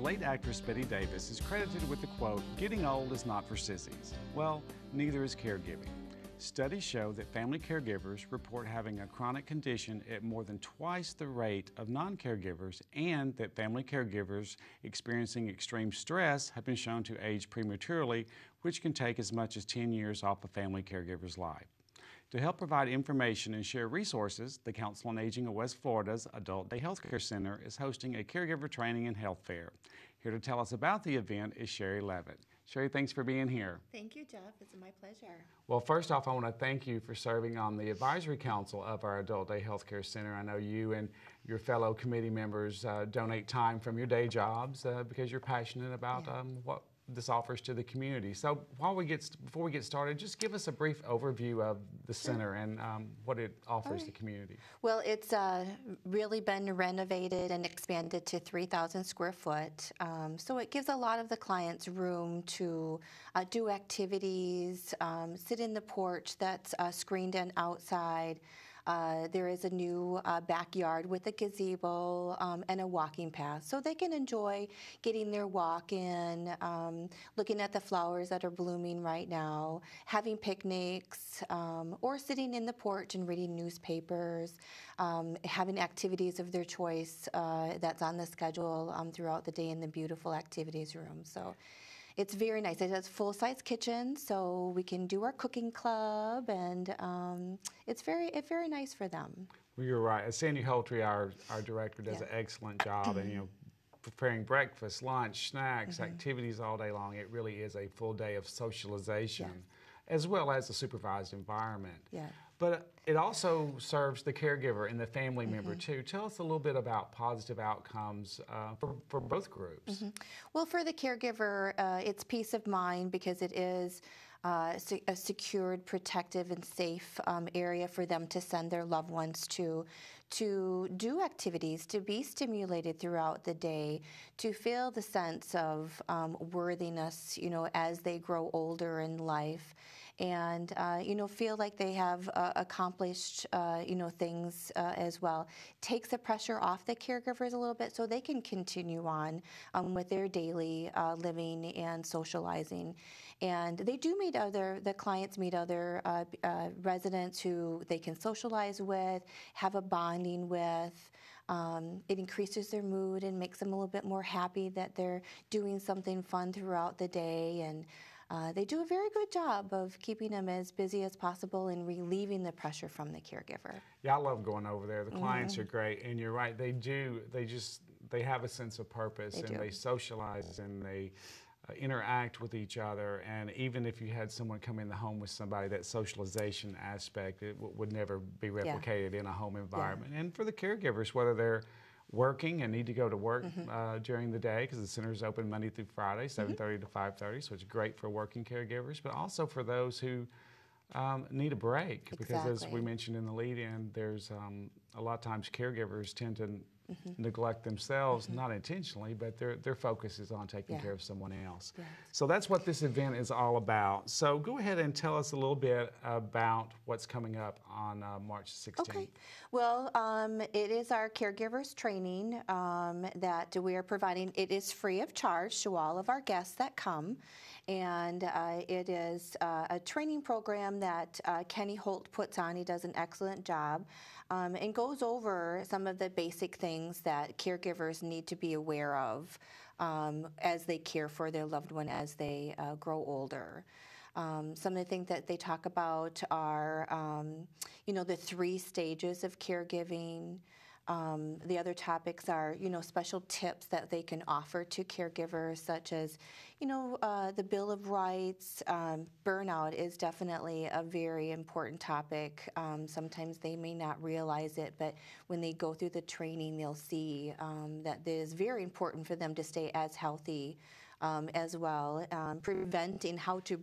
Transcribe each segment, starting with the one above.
late actress Bette Davis is credited with the quote, "Getting old is not for sissies." Well, neither is caregiving. Studies show that family caregivers report having a chronic condition at more than twice the rate of non-caregivers, and that family caregivers experiencing extreme stress have been shown to age prematurely, which can take as much as 10 years off a family caregiver's life. To help provide information and share resources, the Council on Aging of West Florida's Adult Day Healthcare Center is hosting a caregiver training and health fair. Here to tell us about the event is Sherri Levitt. Sherri, thanks for being here. Thank you, Jeff. It's my pleasure. Well, first off, I want to thank you for serving on the advisory council of our Adult Day Healthcare Center. I know you and your fellow committee members donate time from your day jobs because you're passionate about what this offers to the community. So before we get started, just give us a brief overview of the center and what it offers the community. Well, it's really been renovated and expanded to 3,000 square foot. So it gives a lot of the clients room to do activities, sit in the porch that's screened in outside. There is a new backyard with a gazebo and a walking path, so they can enjoy getting their walk in, looking at the flowers that are blooming right now, having picnics, or sitting in the porch and reading newspapers, having activities of their choice that's on the schedule throughout the day in the beautiful activities room. So it's very nice. It has full-size kitchen, so we can do our cooking club, and it's very nice for them. Well, you're right. Sandy Holtry, our director, does an excellent job, and preparing breakfast, lunch, snacks, activities all day long. It really is a full day of socialization, as well as a supervised environment. Yeah. But it also serves the caregiver and the family member too. Tell us a little bit about positive outcomes for both groups. Well, for the caregiver, it's peace of mind because it is a secured, protective, and safe area for them to send their loved ones to do activities, to be stimulated throughout the day, to feel the sense of worthiness, as they grow older in life, and feel like they have accomplished things as well. Takes the pressure off the caregivers a little bit so they can continue on with their daily living and socializing. And they do meet the clients meet other residents who they can socialize with, have a bonding with. It increases their mood and makes them a little bit more happy that they're doing something fun throughout the day. And they do a very good job of keeping them as busy as possible and relieving the pressure from the caregiver. Yeah, I love going over there. The clients are great, and you're right. They have a sense of purpose, and they socialize, and they interact with each other. And even if you had someone come in the home with somebody, that socialization aspect would never be replicated in a home environment. And for the caregivers, whether they're working and need to go to work during the day, because the center is open Monday through Friday, 7:30 to 5:30, so it's great for working caregivers, but also for those who need a break. Because as we mentioned in the lead-in, there's a lot of times caregivers tend to neglect themselves, not intentionally, but their focus is on taking care of someone else. So that's what this event is all about. So go ahead and tell us a little bit about what's coming up on March 16th. Okay. Well, it is our caregivers training that we are providing. It is free of charge to all of our guests that come. And it is a training program that Kenny Holt puts on. He does an excellent job and goes over some of the basic things that caregivers need to be aware of as they care for their loved one as they grow older. Some of the things that they talk about are, the 3 stages of caregiving. The other topics are, special tips that they can offer to caregivers, such as, the Bill of Rights. Burnout is definitely a very important topic. Sometimes they may not realize it, but when they go through the training, they'll see that it is very important for them to stay as healthy as well, preventing how to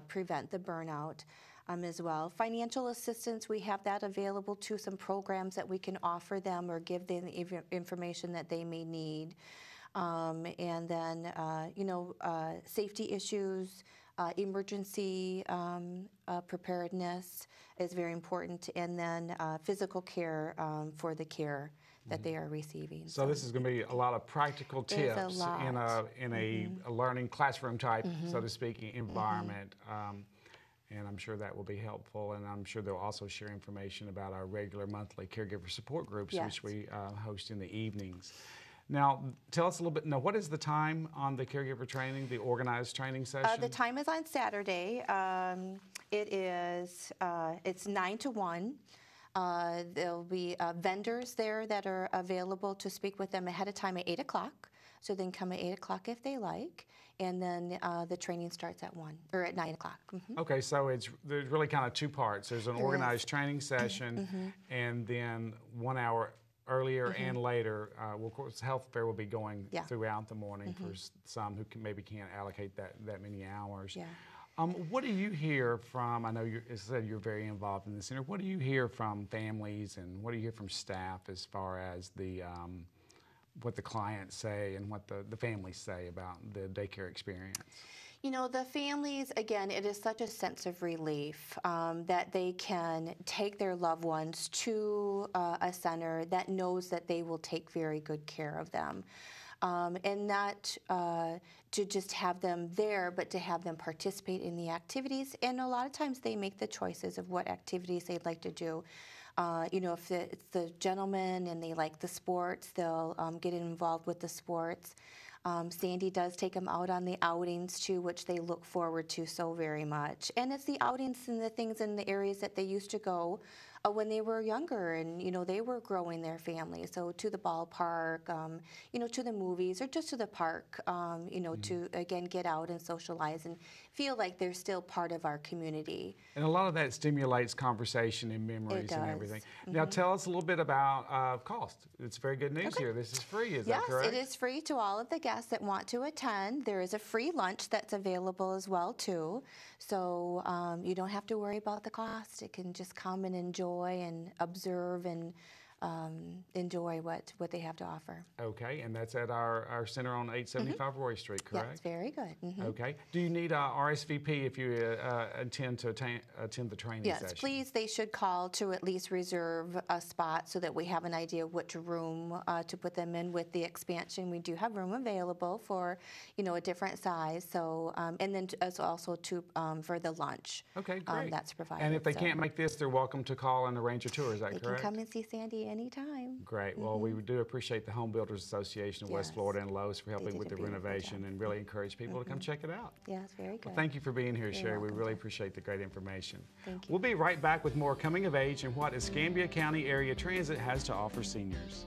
prevent the burnout. As well. Financial assistance, we have that available too, some programs that we can offer them or give them the information that they may need. And then, safety issues, emergency preparedness is very important, and then physical care for the that they are receiving. So this is going to be a lot of practical tips in a learning classroom type, so to speak, environment. And I'm sure that will be helpful. And I'm sure they'll also share information about our regular monthly caregiver support groups, which we host in the evenings. Now, tell us a little bit, what is the time on the caregiver training, the organized training session? The time is on Saturday. It's 9 to 1. There'll be vendors there that are available to speak with them ahead of time at 8 o'clock. So they can come at 8 o'clock if they like. And then the training starts at 1 or at 9 o'clock. Okay, so there's really kind of two parts. There's an organized training session, and then 1 hour earlier and later. Of course, health fair will be going throughout the morning for some who maybe can't allocate that many hours. Yeah. What do you hear from, I know as I said, you're very involved in the center, what do you hear from families and what do you hear from staff as far as what the clients say and what the families say about the daycare experience? You know, the families, again, it is such a sense of relief that they can take their loved ones to a center that knows that they will take very good care of them. And not to just have them there, but to have them participate in the activities. And a lot of times they make the choices of what activities they'd like to do. If it's the gentleman and they like the sports, they'll get involved with the sports. Sandy does take them out on the outings too, which they look forward to so very much. And it's the outings and the things in the areas that they used to go when they were younger and, they were growing their family. So to the ballpark, to the movies or just to the park, to, again, get out and socialize and feel like they're still part of our community. And a lot of that stimulates conversation and memories and everything. Now tell us a little bit about cost. It's very good news here. This is free, is that correct? Yes, it is free to all of the guests that want to attend. There is a free lunch that's available as well, too. So you don't have to worry about the cost. It can just come and enjoy and observe and enjoy what they have to offer. Okay, and that's at our center on 875 Roy Street, correct? Yes, very good. Okay. Do you need a RSVP if you intend to attend the training session? Yes, please. They should call to at least reserve a spot so that we have an idea of which room to put them in. With the expansion, we do have room available for, a different size. So, and then also for the lunch. Okay, great. That's provided. And if they can't make this, they're welcome to call and arrange a tour. Is that correct? They can come and see Sandy anytime. Great. Well, we do appreciate the Home Builders Association of West Florida and Lowe's for helping with the renovation and really encourage people to come check it out. Yes, very good. Well, thank you for being here, You're Sherri. We welcome, really Jeff. appreciate the great information. Thank you. We'll be right back with more Coming of Age and what Escambia County Area Transit has to offer seniors.